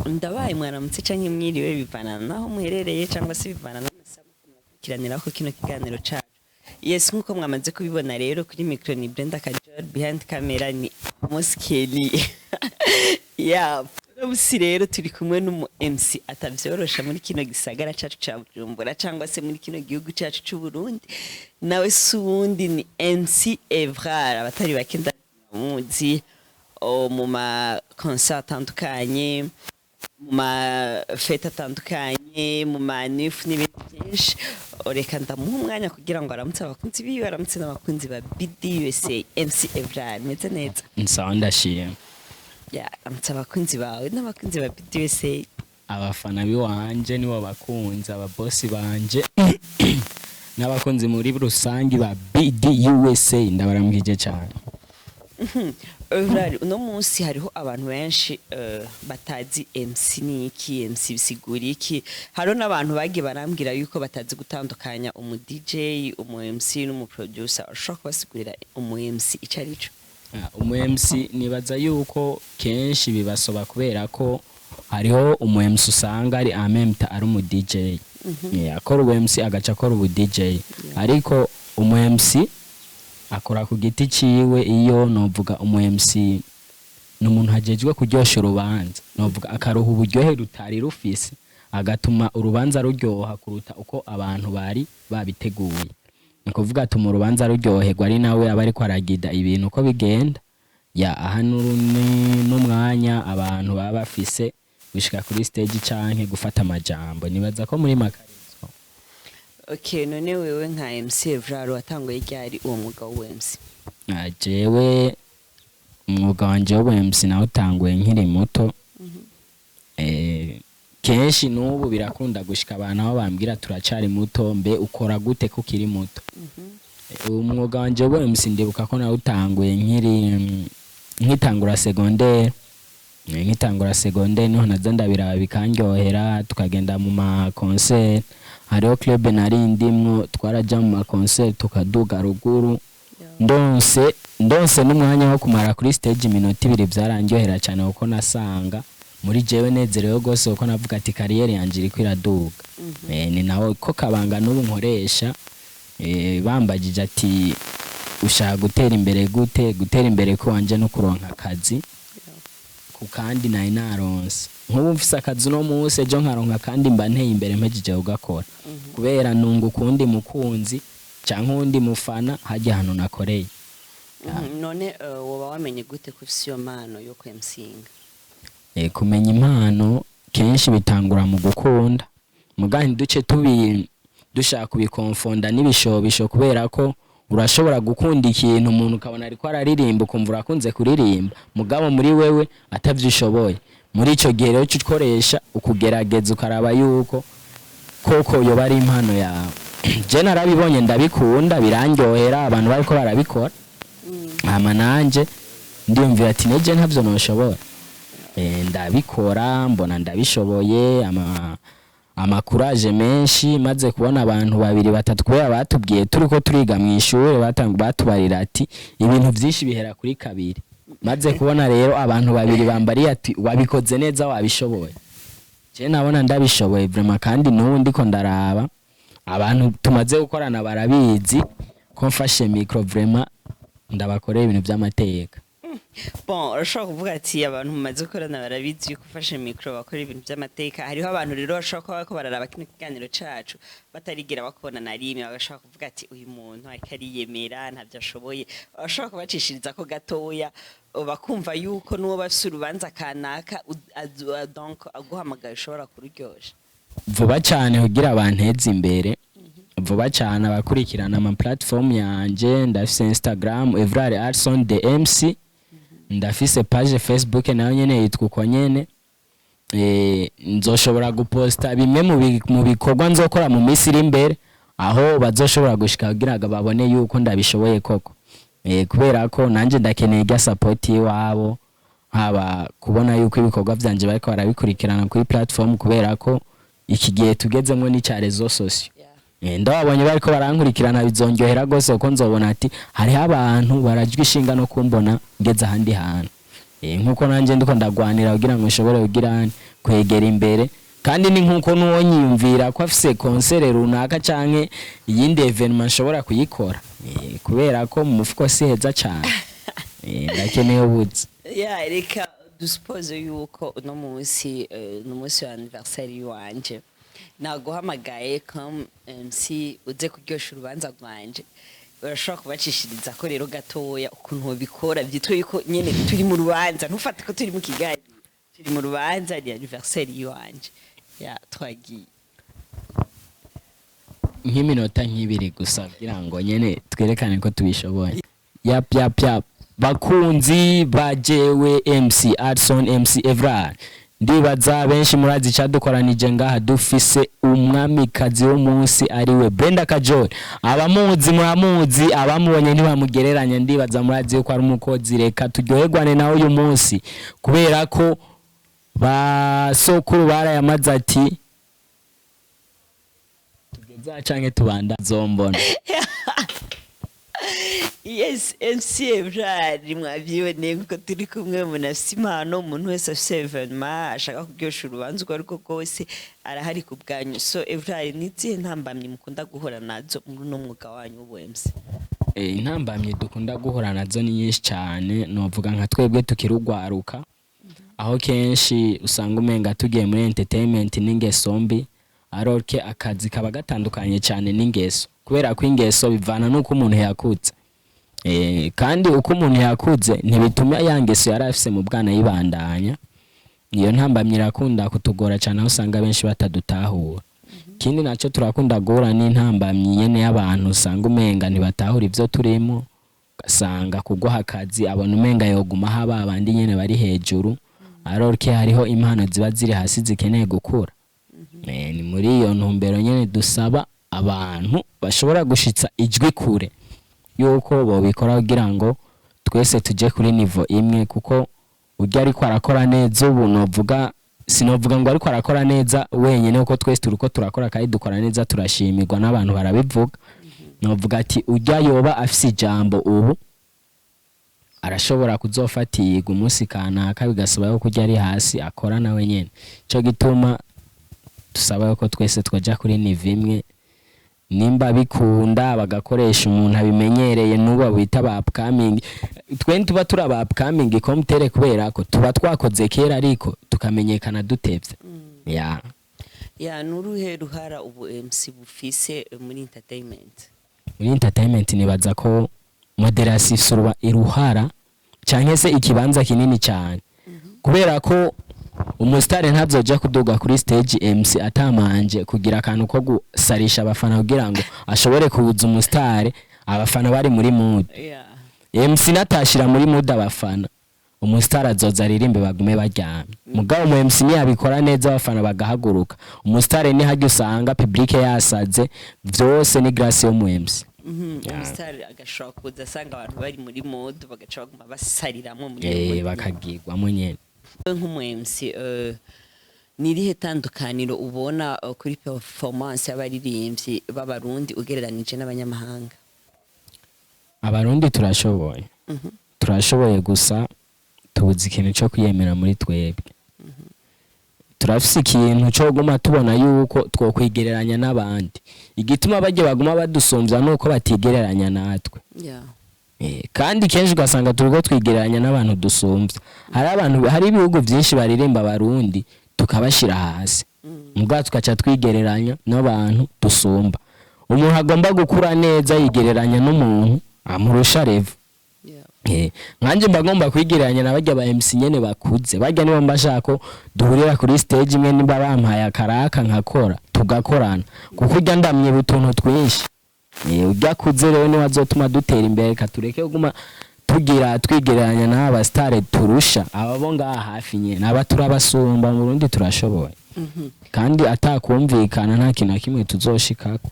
ndabaye mwaramutse canke mwiriwe bivana naho muherereye cyangwa se bivana n'amasaha mukiranira ko kino kiganiro cacu. Yes, nkuko mwamaze kubibona rero kuri micro ni Brenda Kajor, behind camera ni Moskeli. Yeah, ubusi rero turi kumwe n'umu MC atavyorosha muri kino gisagara cacu ca Bujumbura cyangwa se muri kino gihugu cacu c'u Burundi. Nawe sundi ni MC Evrard, abatari bakenda muzi mu ma concert atandukanye, mu ma fete atandukanye, mu ma nif n'ibindi byinshi. Reka ndamuha umwanya kugira ngo aramutse abakunzi biwe, aramutse n'abakunzi ba BDUSA. MC Evrard, meze neza? Nsawa ndashiye. Ya, aramutse abakunzi bawe n'abakunzi ba BDUSA. Abafana biwanje nibo bakunzi, ababosi banje n'abakunzi muri rusangi ba BDUSA ndabaramwije cyane. Evrard, uno munsi hariho abantu benshi batazi MC ni iki, MC bisigura iki. Hariho n'abantu bagiye barambwira yuko batazi gutandukanya umu DJ, umu MC n'umu producer. Ushobora kubasigurira umu MC icyo ari cyo? Umu MC nibaza yuko kenshi bibasoba kubera ko hariho umu MC usanga ari amemta ari umu DJ. Akora umu MC agaca akora ubu DJ. Ariko umu MC akora ku giti ciwe. Iyo novuga umu MC n'umuntu hajejwe kuryosha urubanza, novuga akaruha uburyohe rutari rufise, agatuma urubanza ruryoha kuruta uko abantu bari babiteguye. Nikuvuga atuma urubanza ruryoherwa ari nawe aba ariko aragida ibintu uko bigenda. Ya ahantu n'umwanya abantu baba bafise gushika kuri stage canke gufata amajambo. Nibaza ko muri makarizo. Okay, none wewe nka MC Evrard watanguye ryari uwo mwuga wa MC? Jewe umwuga wanje wa MC nawutanguye nkiri muto. Kenshi n'ubu birakunda gushika abantu aho bambwira turacari muto, mbe ukora gute kukiri muto. Umwuga wanje wa MC ndibuka ko nawutanguye nkitangura secondaire. Nkitangura secondaire niho naza ndabiraba bikandyohera, tukagenda mu ma concert. Hariho club nari ndimwo twaraja mu ma concert tukaduga ruguru. Ndonse n'umwanya wo kumara kuri stage iminota 2 byarandyohera cyane uko nasanga muri jewe nezerewe gose uko navuga ati career yanje iri kwiraduga. Ni nawo ko kabanga n'ubu nkoresha. Bambagije ati ushaka gutera imbere gute? Gutera imbere ko wanje no kuronka akazi ku kandi nayi naronse. Nk'ubu mfise akazi no munsi ejo nkaronka kandi mba nteye imbere mpejije ugakora. Kubera nungu kundi mukunzi canke undi mufana hajya hano nakoreye. None woba wamenye gute ko ufise iyo mpano yo kwemsinga? Kumenya impano kenshi bitangura mu gukunda. Mugani duce dushaka kubikonfonda n'ibishobisho kubera ko urashobora gukunda ikintu umuntu ukabona ariko araririmba ukumva urakunze kuririmba, mugabo muri wewe atavyishoboye. Muri ico gihe rero ukoresha ukugerageza ukaraba yuko koko yoba ari impano yawe. Je narabibonye ndabikunda birandyohera abantu bariko barabikora. Ama nanje ndiyumvira ati neje ntavyo noshobora. Ndabikora mbona ndabishoboye, amakuraje menshi maze kubona abantu 2-3 kubera batubwiye turiko turiga mu ishure batubarira ati ibintu byinshi bihera kuri 2. Maze kubona rero abantu 2 bambariye ati wabikoze neza wabishoboye. Je nabona ndabishoboye vraiment kandi n'undi ko ndaraba abantu tumaze gukorana barabizi ko mfashe micro vraiment ndabakorera ibintu by'amateka. Bon, urashobora kuvuga ati abantu mumaze gukorana barabizi yuko ufashe micro bakora ibintu by'amateka. Hariho abantu rero bashobora kuba bararaba kino kiganiro cacu batarigira bakona na rimwe, bagashaka kuvuga ati uyu muntu ariko ariyemera ntavyo ashoboye. Urashobora kubacishiriza ko gatoya bakumva yuko nuwo bafise urubanza kanaka donc aguhamagaye ushobora kururyosha. Vuba cyane kugira abanteze imbere. Vuba cyane abakurikirana ama platform yanje, ndafise Instagram Evrard Arson DMC. Ndafise page Facebook nayo nyene yitwa uko nyene. Nzoshobora guposta bimwe mu bikorwa nzokora mu minsi iri imbere aho bazoshobora gushika kugira babone yuko ndabishoboye koko. Kubera ko nanje ndakeneye ga support iwabo, haba kubona yuko ibikorwa byanje bariko barabikurikirana kuri platform kubera ko iki gihe tugezemwe n'icyarezo socio. Ndabonye bariko barankurikirana bizonjohera gose uko nzobona ati hari abantu barajwe ishinga no kumbona ngeze ahandi hantu. Nkuko nanje ndiko ndagwanira kugira ngo nshobore kugira kwegera imbere kandi ni nkuko nuwo nyiyumvira ko afise concert runaka canke iyindi evenement nshobora kuyikora kubera ko mu mufuko si heza cyane ndakeneye ubuzi reka dusuppose yuko uno munsi wa anniversaire wanje naguhamagaye comme MC uze kuryosha urubanza rwanje urashobora kubacishiriza ko rero gatoya ukuntu bikora byitwe yuko nyene turi mu rubanza ntufate ko turi mu kigali turi mu rubanza ya anniversaire wanje twagiye nk'iminota nk'ibiri gusa kugira ngo nyene twerekane ko tubishoboye yap bakunzi bajewe MC Adson MC Evrard ndibaza benshi murazi cadukoranije ngaha dufise umwamikazi w'umunsi ariwe Brenda Kajori abamuzi muramuzi abamubonye ntibamugereranya ndibaza murazi ko ari umukozi reka turyoherwane nawe uyu munsi kubera ko basokuru barayamaze ati tugeza canke tubanda zombona Yes, MC Evrard mwavyiboneye ko turi kumwe umuntu afise impano umuntu wese afise evenement ashaka kuryosha urubanza ariko kose arahari ku bwanyu. So Evrard nizihe ntambamye mukunda guhora nazo muri no mwuga wanyu w'ubwemsi? Intambamye dukunda guhora nazo ni nyinshi cyane novuga nka twebwe tukirugwaruka aho kenshi usanga umenga tugiye muri entertainment n'ingeso mbi aroke akazi kaba gatandukanye cyane n'ingeso kubera ko ingeso bivana nuko umuntu yakutse kandi uko umuntu yakuze ntibituma yangeso yarafise mu bwana yibandanya niyo ntambamye irakunda kutugora cyane aho usanga benshi batadutahura kindi naco turakunda gora n'intambamye yene y'abantu usanga umenga ntibatahura ivyo turimo gasanga kugwa akazi abona umenga yoguma haba abandi nyene bari hejuru aroke hariho impano ziba ziri hasi zikeneye gukura ni muri iyo ntumbero nyene dusaba abantu bashobora gushitsa ijwi kure yuko bobikora kugira ngo twese tuje kuri niveau imwe kuko urya ariko arakora neza ubu novuga sinovuga ngo ariko arakora neza wenyene uko twese turiko turakora kandi dukora neza turashimirwa n'abantu barabivuga novuga ati urya yoba afise ijambo ubu arashobora kuzofatirwa umunsi kanaka bigasaba yuko urya ari hasi akora nawe nyene cyo gituma dusaba yuko twese twaja kuri niveau imwe nimba bikunda bagakoresha umuntu abimenyereye nuba bita ba upcoming twen tuba turi aba upcoming komtere kubera ko tuba twakoze kera ariko tukamenyekana dutevye nuruhe ruhara ubu MC bufise muri entertainment nibaza ko moderation surwa iruhara canke se ikibanza kinini cyane kubera ko umusitari ntazoja kuduga kuri stage MC atamanje kugira akantu ko gusarisha abafana kugira ngo ashobore kubuza umusitari abafana bari muri mood MC natashira muri mood abafana umusitari azoza aririmbe bagume baryamye mugabo mu MC yabikora neza abafana bagahaguruka umusitari ni hajye usanga public yasaze vyose ni grace yo mu MC umusitari agashobora kuza asanga abantu bari muri mood bagaca baguma basariramwe muri bakagirwamo nyene nk'umwemsi nirihe tandukaniro ubona kuri performance y'abaririmbyi b'abarundi ugereranije n'abanyamahanga? Abarundi turashoboye gusa tubuze ikintu cyo kwiyemera muri twebwe turafise ikintu cyo guma tubona yuko twokwigereranya n'abandi igituma bajye baguma badusumbya nuko batigereranya natwe kandi kenshi ugasanga turiko twigereranya n'abantu dusumbya hari ibihugu byinshi baririmba abarundi tukabashira hasi mugabo tukaca twigereranya n'abantu dusumba umuntu agomba gukura neza yigereranya n'umuntu amurusha revo nkanje mbagomba kwigereranya n'abajya ba MC nyene bakuze bajya nibo mbashako duhurira kuri stage imwe niba bampaye akaraka nkakora tugakorana kuko urya ndamye butuntu twinshi ujya kuze rero ni wazotuma dutera imbere katureke guma tugira twigereranya n'aba star turusha ababo ngaha hafi nyene aba turabasumba mu Burundi turashoboye kandi atakumvikana nta kintu kimwe tuzoshikako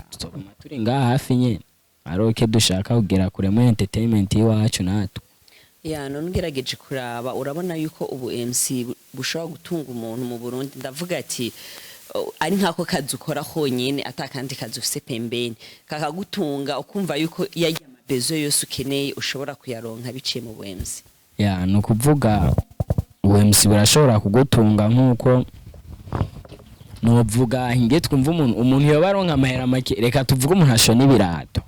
tuzoguma turi ngaha hafi nyene aroke dushaka kugera kure mu entertainment iwacu natwe none ngerageje kuraba urabona yuko ubu MC bushobora gutunga umuntu mu Burundi ndavuga ati ari nkako kazi ukora honyine atakandi kazi ufise pembeni kakagutunga ukumva yuko yajya amabezo yose ukeneye ushobora kuyaronka biciye mu bwemzi nukuvuga uMC burashobora kugutunga nkuko novuga nge twumva umuntu yobaronka amahera make reka tuvuge umuntu ashona ibirato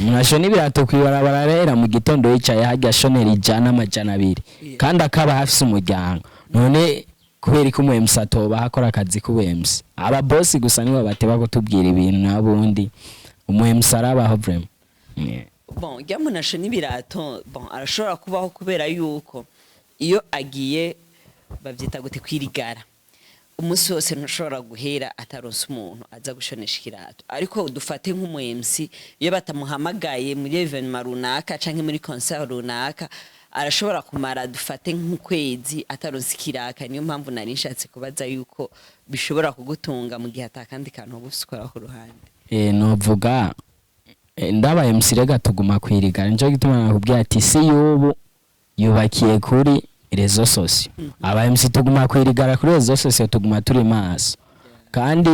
umuntu ashona ibirato kwibarabara rera mu gitondo yicaye hajya ashonera ijana amajana 2 kandi akaba hafise umuryango none kubera ko uMC atoba hakora akazi k'uMC aba boss gusa nibo bateba kutubwira ibintu nabundi uMC arabaho vraiment bon ya umuntu ashona ibirato bon arashobora kubaho kubera yuko iyo agiye bavyita gute kwirigara umunsi wose ntushobora guhera ataronse umuntu aza gushonesha ikirato ariko dufate nk'uMC iyo batamuhamagaye muri evenement runaka canke muri concert runaka arashobora kumara dufate nk'ukwezi ataronse ikiraka niyo mpamvu nari nshatse kubaza yuko bishobora kugutunga mu gihe atakandi kantu ubusukora ku ruhande novuga ndaba MC rega tuguma kwirigara njo gituma nakubwiye ati si yubu yubakiye kuri rezo sosio aba MC tuguma kwirigara kuri rezo sosio tuguma turi maso kandi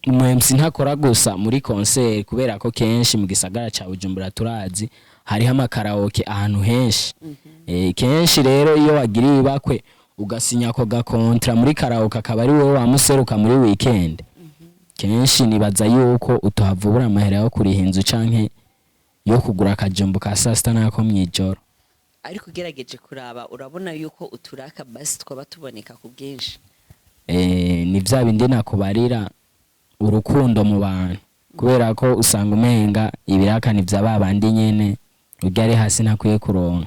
uMC ntakora gusa muri concert kubera ko kenshi mu gisagara ca Bujumbura turazi hariho amakaraoke ahantu henshi kenshi rero iyo wagiriye ibakwe ugasinya ko gakontra muri karaoke akaba ari wowe wamuseruka muri weekend kenshi nibaza yuko utohavubura amahera yo kuriha inzu canke yo kugura akajumbu ka sasta nako mwijoro ariko ugerageje kuraba urabona yuko uturaka basi twaba tuboneka ku bwinshi ni vya bindi nakubarira urukundo mu bantu kubera ko usanga umenga ibiraka ni vya babandi nyene urya ari hasi ntakwiye kuronka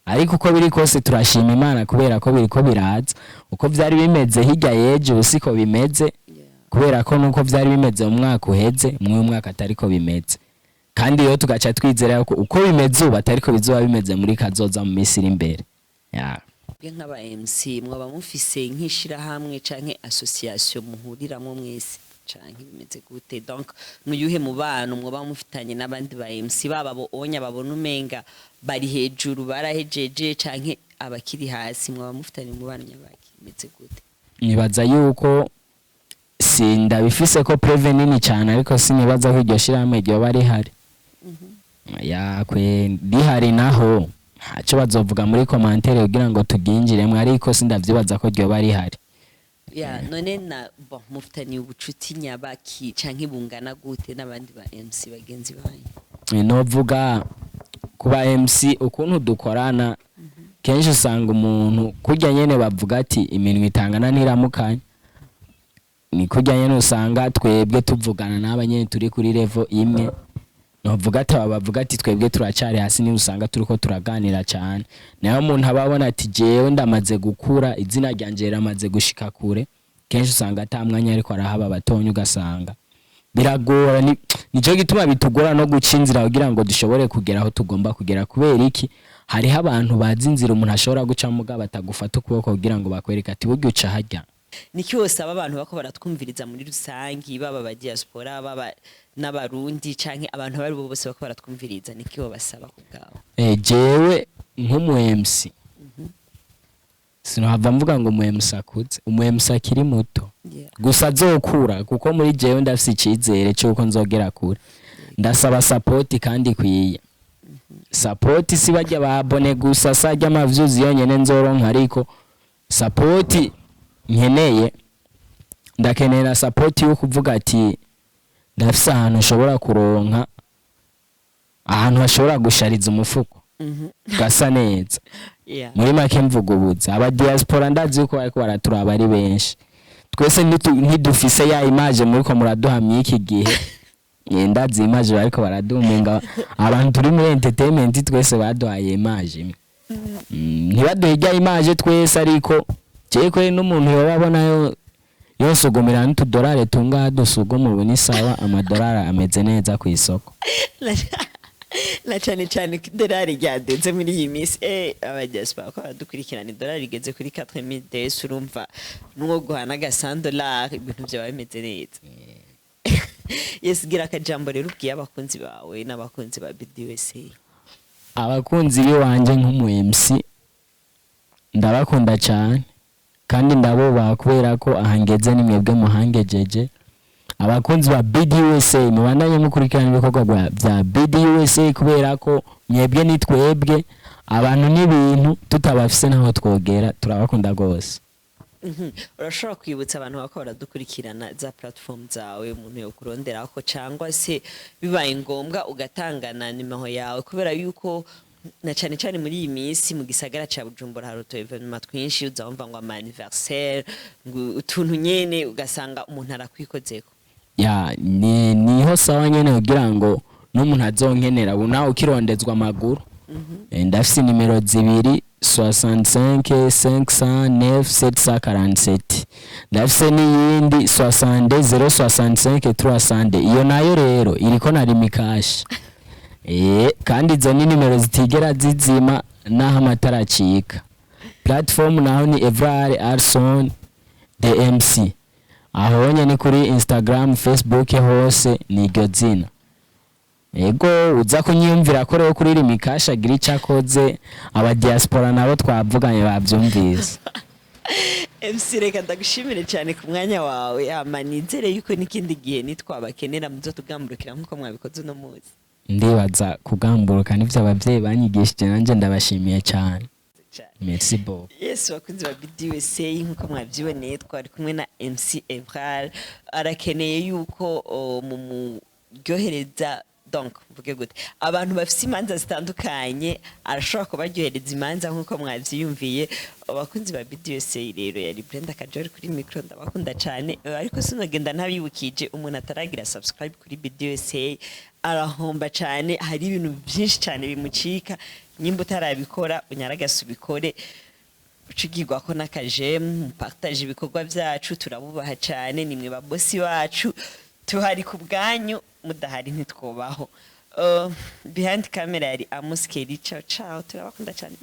ariko uko biri kose turashima Imana kubera ko biriko biraza uko vyari bimeze hirya yeje usiko bimeze kubera ko nuko vyari bimeze mu mwaka uheze mu mwaka atariko bimeze kandi yo tugaca twizera ko uko bimeze ubu atariko bizoba bimeze muri kazoza mu misiri imbere nk'aba MC mwaba mufise nkishira hamwe canke association muhuriramo mwese canke bimeze gute donc nuyuhe mubano mwaba mufitanye n'abandi ba MC baba bo onya babona umenga bari hejuru barahejeje canke abakiri hasi mwaba mufitanye mubano nyabaki bimeze gute nibaza yuko sinda bifise ko preve nini cyane ariko sinibaza ko iryo shirahamwe ryo bari hari yakwe rihari naho haco bazovuga muri commentaire kugira ngo tuginjiremwe ariko sindavyibaza ko ryo bari hari none na bon mufitanye ubucuti nyabaki canke bungana gute n'abandi ba MC bagenzi banyu novuga kuba MC ukuntu dukorana kenshi usanga umuntu kurya nyene bavuga ati iminwe itangana ntiramukanye ni kurya nyene usanga twebwe tuvugana n'abanyene turi kuri level imwe novuga ati bavuga ati twebwe turacari hasi ni usanga turiko turaganira cyane nayo umuntu ababona ati jewe ndamaze gukura izina ryanje ramaze gushika kure kenshi usanga atamwanya ariko arahaba batonye ugasanga biragora nico gituma bitugora no guca inzira kugira ngo dushobore kugera aho tugomba kugera kubera iki hariho abantu bazi inzira umuntu ashobora guca muga batagufata ukuboko kugira ngo bakwereka ati buryo uca hajya niki wose abantu bako baratwumviriza muri rusangi baba ba diaspora baba n'abarundi canke abantu bari bo bose bako baratwumviriza niki bo basaba kubgaho jewe nk'uMC sinahava mvuga ngo uMC akuze uMC akiri muto gusa azokura kuko muri jewe ndafise icizere cyuko nzogera kure ndasaba support kandi kwiye support si bajya babone gusa sajya amavyuzi yonyene nzoronka ariko support nkeneye ndakenera support yo kuvuga ati ndafise ahantu ushobora kuronka ahantu hashobora gushariza umufuko gasa neza muri make mvugubuza aba diaspora ndazi uko bariko baraturaba ari benshi twese ntidufise ya image muriko muraduhamye iki gihe ndazi image bariko baradumenga abantu turi muri entertainment twese baduhaye image ntibaduhe ijya image twese ariko cyekwe n'umuntu yobabonayo yosogomera n'utudolari tunga dusugomwe ni sawa amadolari ameze neza ku isoko la cyane dolari ryadenze muri iyi minsi abadiaspora ko badukurikirana idolari igeze kuri 4000 des urumva n'uwo guhana $100 ibintu byawe bimeze neza yes gira akajambo rero ubwiye abakunzi bawe n'abakunzi ba BDUSA abakunzi biwanje nk'uMC ndabakunda cyane kandi ndabubaha kubera ko ahangeze nimwebwe muhangejeje abakunzi ba BDUSA mubandanye mukurikirana ibikorwa bya BDUSA kubera ko mwebwe ni twebwe abantu n'ibintu tutabafise naho twogera turabakunda gose. Urashobora kwibutsa abantu bako baradukurikirana za platform zawe umuntu yo kurondera ko cyangwa se bibaye ngombwa ugatangana nimero yawe kubera yuko na cyane cyane muri iyi minsi mu gisagara ca Bujumbura hari uto evenement twinshi uzamva ngo ama anniversaire ngo utuntu nyene ugasanga umuntu arakwikozeko. Ya niho sawa nyene kugira ngo n'umuntu azonkenera nawe ukirondezwa amaguru. Ndafise nimero zibiri 65 509 747 ndafise n'iyindi 60 065 300 iyo nayo rero iriko na limikash kandi izo ni nimero zitigera zizima naho amatara acika. Platform naho ni Evrard Arson DMC aho nyene kuri Instagram Facebook hose ni iryo zina. Ego uza kunyiyumvira ko rero kuri limikasha gira icakoze aba diaspora nabo twavuganye bavyumvise. MC reka ndagushimire cyane ku mwanya wawe amanizere yuko nikindi gihe nitwabakenera muzo tugamburukira nkuko mwabikoze no muzi. Ndibaza kugamburuka nivyo abavyeyi banyigishije nanje ndabashimiye cyane. Merci beaucoup. Yes bakunzi ba BDUSA nkuko mwavyiboneye twari kumwe na MC Evrard arakeneye yuko mu muryohereza donc mvuge gute abantu bafise imanza zitandukanye arashobora kubaryohereza imanza nkuko mwavyiyumviye. Abakunzi ba BDUSA rero yari Brenda Kajori kuri micro ndabakunda cyane ariko sinogenda ntabibukije umuntu ataragira subscribe kuri BDUSA arahomba cyane hari ibintu byinshi cyane bimucika nyimba utarabikora unyaragase ubikore ucigirwa ko n'akajemu partage ibikorwa byacu turabubaha cyane nimwe ba boss bacu tuhari ku bwanyu mudahari ntitwobaho. Behind camera yari Amuskeri ciao ciao turabakunda cyane.